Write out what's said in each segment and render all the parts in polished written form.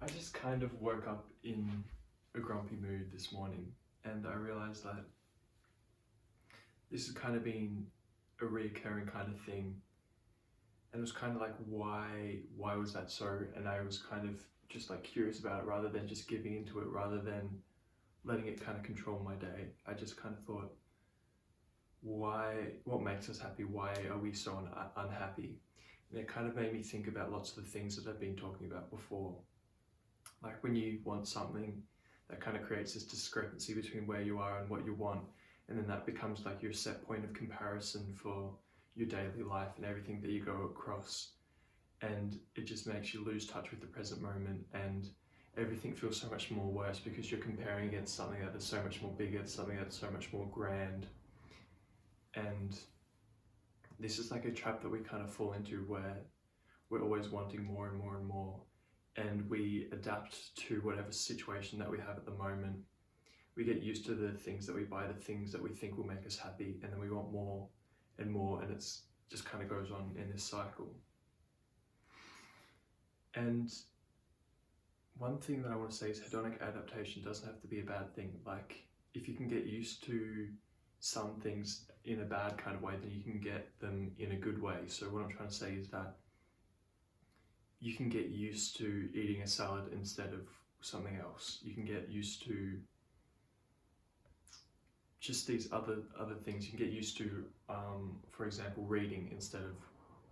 I just kind of woke up in a grumpy mood this morning, and I realized that this has kind of been a reoccurring kind of thing, and it was kind of like, why was that so? And I was kind of just like curious about it, rather than just giving into it, rather than letting it kind of control my day. I just kind of thought, what makes us happy? Why are we so unhappy? And it kind of made me think about lots of the things that I've been talking about before. Like when you want something, that kind of creates this discrepancy between where you are and what you want, and then that becomes like your set point of comparison for your daily life and everything that you go across, and it just makes you lose touch with the present moment, and everything feels so much more worse because you're comparing against something that is so much more bigger, something that's so much more grand. And this is like a trap that we kind of fall into, where we're always wanting more and more and more, and we adapt to whatever situation that we have at the moment. We get used to the things that we buy, the things that we think will make us happy, and then we want more and more, and it's just kind of goes on in this cycle. And one thing that I want to say is hedonic adaptation doesn't have to be a bad thing. Like, if you can get used to some things in a bad kind of way, then you can get them in a good way. So what I'm trying to say is that you can get used to eating a salad instead of something else. You can get used to just these other things. You can get used to, for example, reading instead of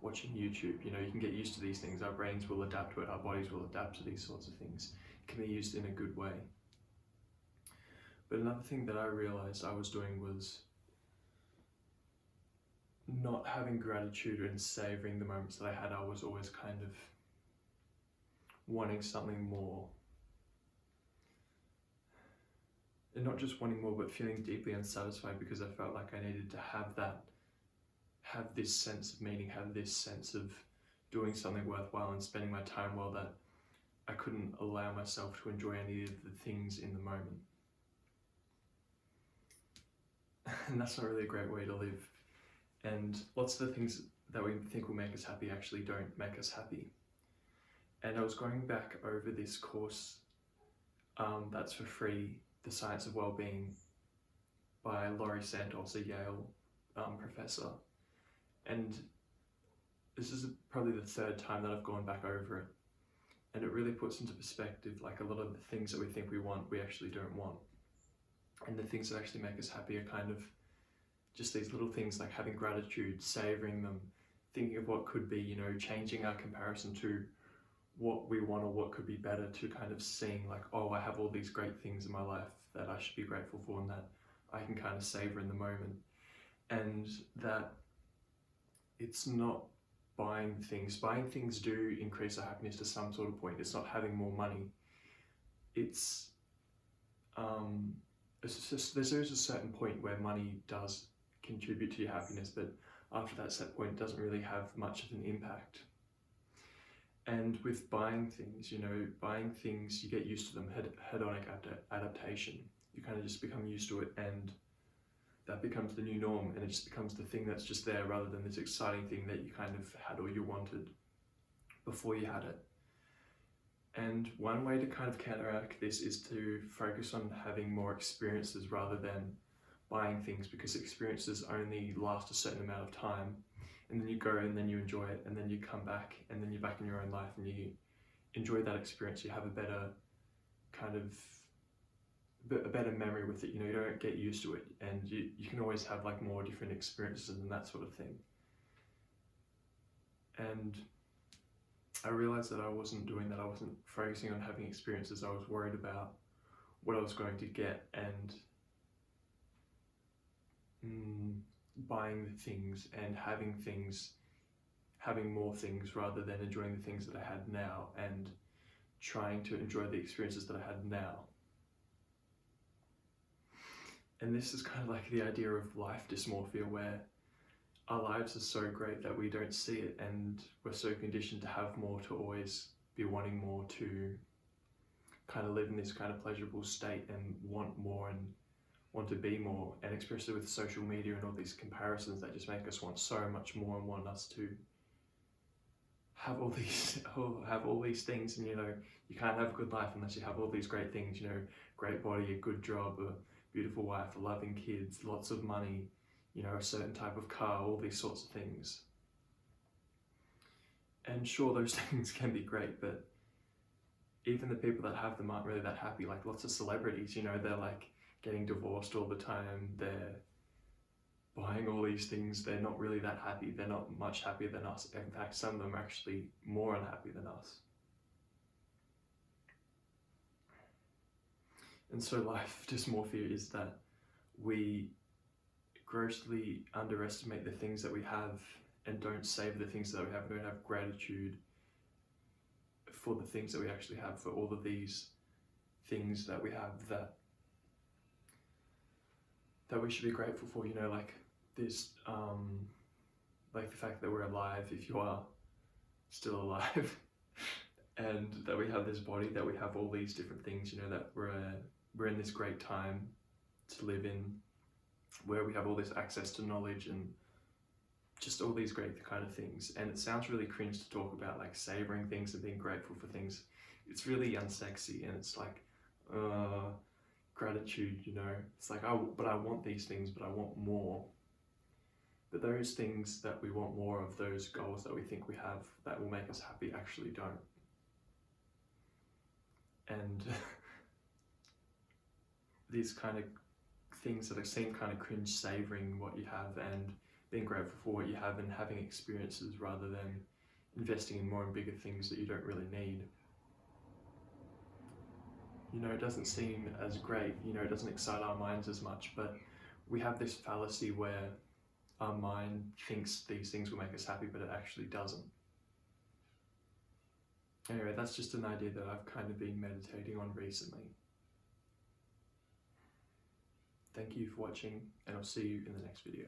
watching YouTube. You know, you can get used to these things. Our brains will adapt to it. Our bodies will adapt to these sorts of things. It can be used in a good way. But another thing that I realized I was doing was not having gratitude and savoring the moments that I had. I was always kind of wanting something more. And not just wanting more, but feeling deeply unsatisfied because I felt like I needed to have this sense of meaning, have this sense of doing something worthwhile and spending my time well, that I couldn't allow myself to enjoy any of the things in the moment. And that's not really a great way to live. And lots of the things that we think will make us happy actually don't make us happy. And I was going back over this course that's for free, The Science of Wellbeing, by Laurie Santos, a Yale professor. And this is probably the third time that I've gone back over it. And it really puts into perspective, like, a lot of the things that we think we want, we actually don't want. And the things that actually make us happy are kind of just these little things, like having gratitude, savoring them, thinking of what could be, you know, changing our comparison to what we want or what could be better, to kind of seeing like, oh, I have all these great things in my life that I should be grateful for and that I can kind of savor in the moment. And that it's not buying things. Buying things do increase our happiness to some sort of point. It's not having more money. It's just, there's a certain point where money does contribute to your happiness, but after that set point, it doesn't really have much of an impact. And with buying things, you know, you get used to them, hedonic adaptation. You kind of just become used to it, and that becomes the new norm, and it just becomes the thing that's just there, rather than this exciting thing that you kind of had or you wanted before you had it. And one way to kind of counteract this is to focus on having more experiences rather than buying things, because experiences only last a certain amount of time, and then you go and then you enjoy it, and then you come back and then you're back in your own life and you enjoy that experience. You have a better kind of a better memory with it. You know, you don't get used to it, and you can always have like more different experiences and that sort of thing. And I realized that I wasn't doing that. I wasn't focusing on having experiences. I was worried about what I was going to get, and buying the things and having more things rather than enjoying the things that I had now and trying to enjoy the experiences that I had now. And this is kind of like the idea of life dysmorphia, where our lives are so great that we don't see it, and we're so conditioned to have more, to always be wanting more, to kind of live in this kind of pleasurable state and want more and want to be more. And especially with social media and all these comparisons that just make us want so much more and want us to have all these have all these things, and you know, you can't have a good life unless you have all these great things, you know, great body, a good job, a beautiful wife, loving kids, lots of money, you know, a certain type of car, all these sorts of things. And sure, those things can be great, but even the people that have them aren't really that happy. Like lots of celebrities, you know, they're like getting divorced all the time, they're buying all these things, they're not really that happy, they're not much happier than us. In fact, some of them are actually more unhappy than us. And so life dysmorphia is that we grossly underestimate the things that we have and don't savor the things that we have, and don't have gratitude for the things that we actually have, for all of these things that we have that we should be grateful for, you know, like this, like the fact that we're alive, if you are still alive, and that we have this body, that we have all these different things, you know, that we're in this great time to live in, where we have all this access to knowledge and just all these great kind of things. And it sounds really cringe to talk about like savoring things and being grateful for things. It's really unsexy, and it's like gratitude, you know, it's like, oh, but I want these things, but I want more. But those things that we want more of, those goals that we think we have that will make us happy, actually don't. And these kind of things that seem kind of cringe, savoring what you have and being grateful for what you have and having experiences rather than investing in more and bigger things that you don't really need. You know, it doesn't seem as great, you know, it doesn't excite our minds as much, but we have this fallacy where our mind thinks these things will make us happy, but it actually doesn't. Anyway, that's just an idea that I've kind of been meditating on recently. Thank you for watching, and I'll see you in the next video.